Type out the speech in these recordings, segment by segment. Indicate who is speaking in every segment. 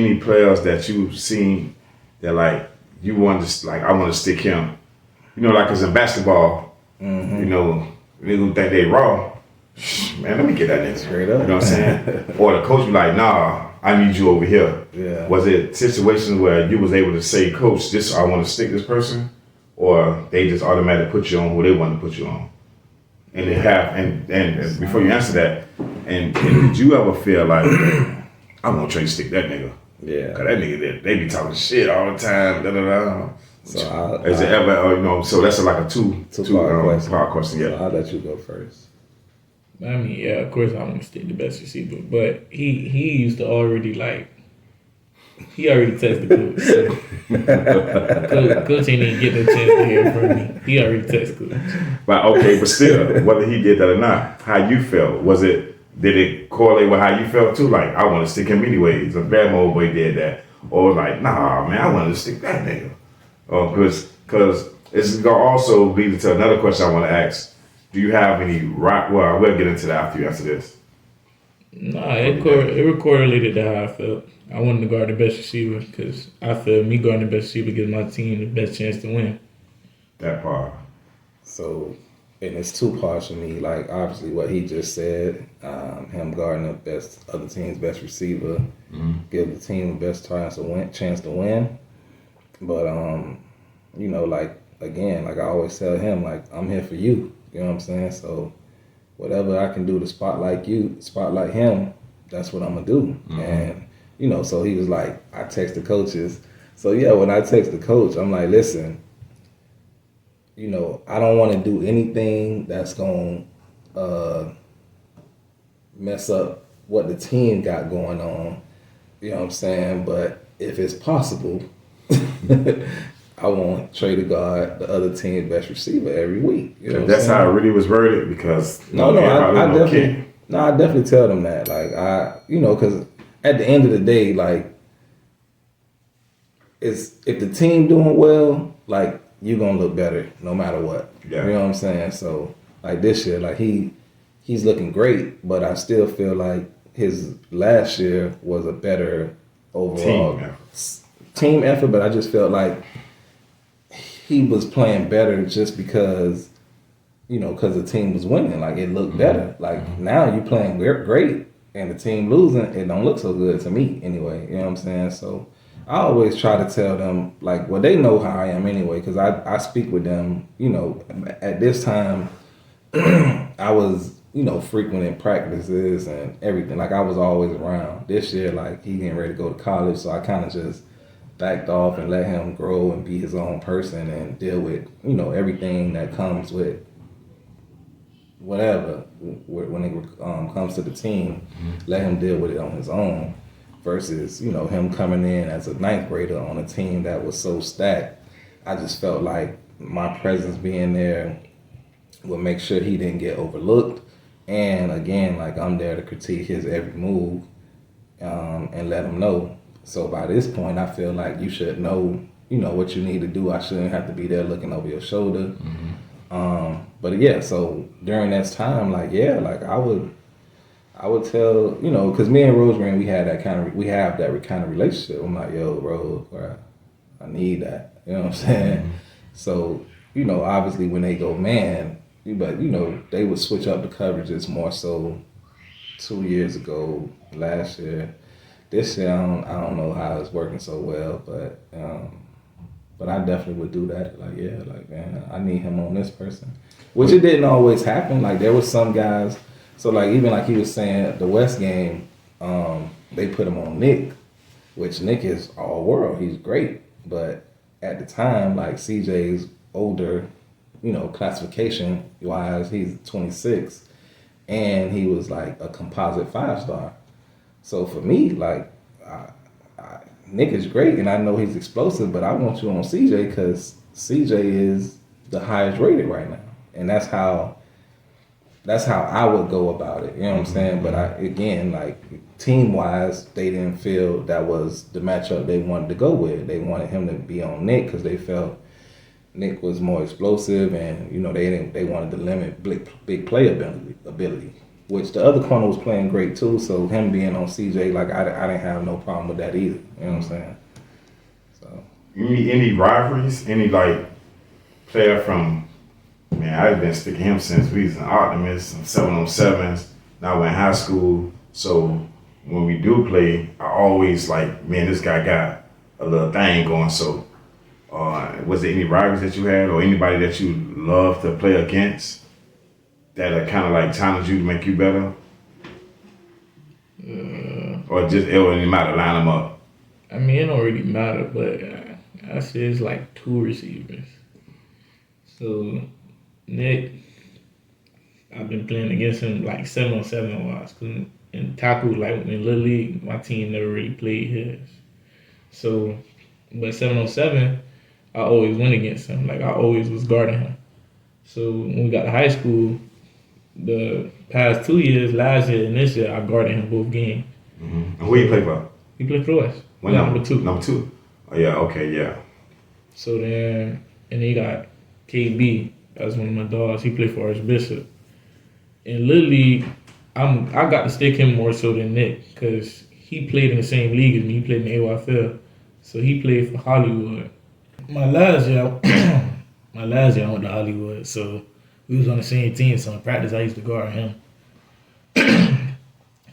Speaker 1: any players that you've seen that like you want to like I want to stick him? You know, like it's in basketball. You know, niggas think they raw. Man, let me get that nigga.
Speaker 2: Straight up.
Speaker 1: You know what I'm saying? Or the coach be like, nah, I need you over here.
Speaker 2: Yeah.
Speaker 1: Was it situations where you was able to say, coach, this I want to stick this person? Or they just automatically put you on who they want to put you on? And they have, and before you answer that, and did you ever feel like, I'm gonna try to stick that nigga?
Speaker 2: Yeah.
Speaker 1: Cause that nigga, they be talking shit all the time, da da da.
Speaker 2: So
Speaker 1: is it ever, you know, so that's like a two-part question, yeah.
Speaker 2: So I'll let you go first.
Speaker 3: I mean, yeah, of course I want to stick the best receiver, but he used to already he already texted coach. So coach ain't even get no chance to hear from me. He already texted coach.
Speaker 1: But okay, but still, whether he did that or not, how you felt? Did it correlate with how you felt too? Like, I want to stick him anyways. If Bad Mo Boy did that. Or like, nah, man, I wanted to stick that nigga. Because it's going to also lead to another question I want to ask. Do you have any well, we'll get into that after you answer this.
Speaker 3: Nah, it correlated to how I felt. I wanted to guard the best receiver because I feel me guarding the best receiver gives my team the best chance to win.
Speaker 1: That part.
Speaker 2: So, and it's two parts for me. Like, obviously, what he just said, him guarding the other team's best receiver, give the team the best chance to win. But, you know, like, again, like I always tell him, like, I'm here for you. You know what I'm saying? So, whatever I can do to spotlight him, that's what I'm going to do. And, you know, so he was like, I text the coaches. So, yeah, when I text the coach, I'm like, listen, you know, I don't want to do anything that's going to mess up what the team got going on. You know what I'm saying? But if it's possible, I want Tre to guard the other team's best receiver every week. You know
Speaker 1: that's how it really was worded because
Speaker 2: I definitely tell them that. Like because at the end of the day, like if the team doing well, like you're gonna look better no matter what.
Speaker 1: Yeah.
Speaker 2: You know what I'm saying? So like this year, like he's looking great, but I still feel like his last year was a better overall team effort. But I just felt like he was playing better just because, you know, because the team was winning. Like, it looked better. Like, now you playing great, and the team losing, it don't look so good to me anyway. You know what I'm saying? So, I always try to tell them, like, well, they know how I am anyway, because I speak with them, you know, at this time, I was, you know, frequent in practices and everything. Like, I was always around. This year, like, he getting ready to go to college, so I kind of just backed off and let him grow and be his own person and deal with, you know, everything that comes with whatever when it comes to the team. Let him deal with it on his own versus, you know, him coming in as a ninth grader on a team that was so stacked. I just felt like my presence being there would make sure he didn't get overlooked. And again, like, I'm there to critique his every move and let him know. So by this point, I feel like you should know, you know, what you need to do. I shouldn't have to be there looking over your shoulder. But yeah, so during that time, like, yeah, like I would tell, you know, because me and Rosegreen, we have that kind of relationship. I'm like, yo, Rose, bro, I need that. You know what I'm saying? So, you know, obviously when they go man, but, you know, they would switch up the coverages more so 2 years ago, last year. This year, I don't know how it's working so well, but I definitely would do that. Like, yeah, like, man, I need him on this person. Which it didn't always happen. Like, there was some guys, so like, even like he was saying, the West game, they put him on Nick, which Nick is all world. He's great. But at the time, like, CJ's older, you know, classification-wise, he's 26, and he was like a composite 5-star. So for me, like, Nick is great, and I know he's explosive, but I want you on CJ because CJ is the highest rated right now, and that's how I would go about it. You know what I'm saying? But again, like, team-wise, they didn't feel that was the matchup they wanted to go with. They wanted him to be on Nick because they felt Nick was more explosive, and, you know, they wanted to limit big play ability. which the other corner was playing great too. So him being on CJ, like I didn't have no problem with that either. You know what I'm saying? So
Speaker 1: Any rivalries? Any like player from? Man, I've been sticking him since we was in Optimus, 7on7s. Now we're in high school, so when we do play, I always like, man, this guy got a little thing going. So, was there any rivals that you had, or anybody that you love to play against that are kind of like challenge you to make you better, or just it wouldn't matter, line them up?
Speaker 3: I mean, it don't really matter, but I say it's like 2 receivers. So Nick, I've been playing against him like 7on7 a while. Cause in tackle, like in Little League, my team never really played his. So, but 7on7, I always went against him. Like I always was guarding him. So when we got to high school, the past 2 years, last year and this year, I guarded him both games.
Speaker 1: And who you play for?
Speaker 3: He played for us.
Speaker 1: What
Speaker 3: Number 2.
Speaker 1: Number 2. Oh yeah, okay, yeah.
Speaker 3: So then, and then you got KB. That's one of my dogs. He played for Archbishop. In Little League, I got to stick him more so than Nick because he played in the same league as me. He played in the AYFL. So he played for Hollywood. My last year, I went to Hollywood. So we was on the same team. So in practice, I used to guard him.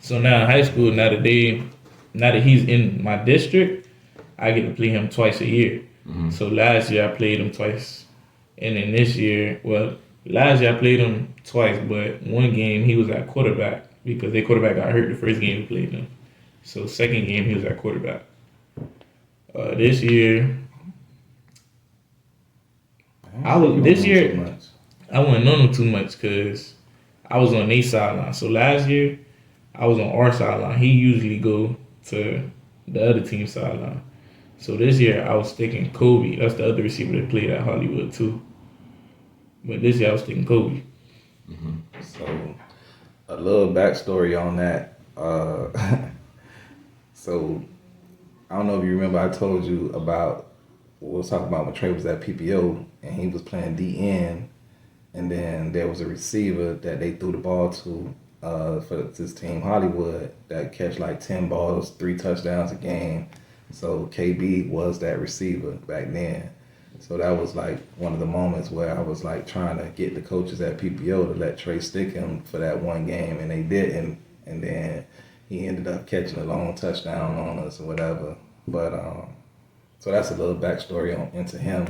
Speaker 3: So now in high school, now that he's in my district, I get to play him twice a year. Mm-hmm. So last year I played him twice. And then this year, last year I played him twice, but one game he was at quarterback because their quarterback got hurt the first game we played him. So second game he was at quarterback. This year, I wasn't on him too much because I was on their sideline. So last year I was on our sideline. He usually go to the other team's sideline. So this year I was sticking Kobe. That's the other receiver that played at Hollywood too. But this year I was sticking Kobe.
Speaker 2: Mm-hmm. So a little backstory on that. So I don't know if you remember I told you about what we was talking about when Trey was at PPO and he was playing DN, and then there was a receiver that they threw the ball to for this team Hollywood that catch like 10 balls, 3 touchdowns a game. So KB was that receiver back then. So that was like one of the moments where I was like trying to get the coaches at PPO to let Trey stick him for that one game, and they didn't. And then he ended up catching a long touchdown on us or whatever. But so that's a little backstory into him.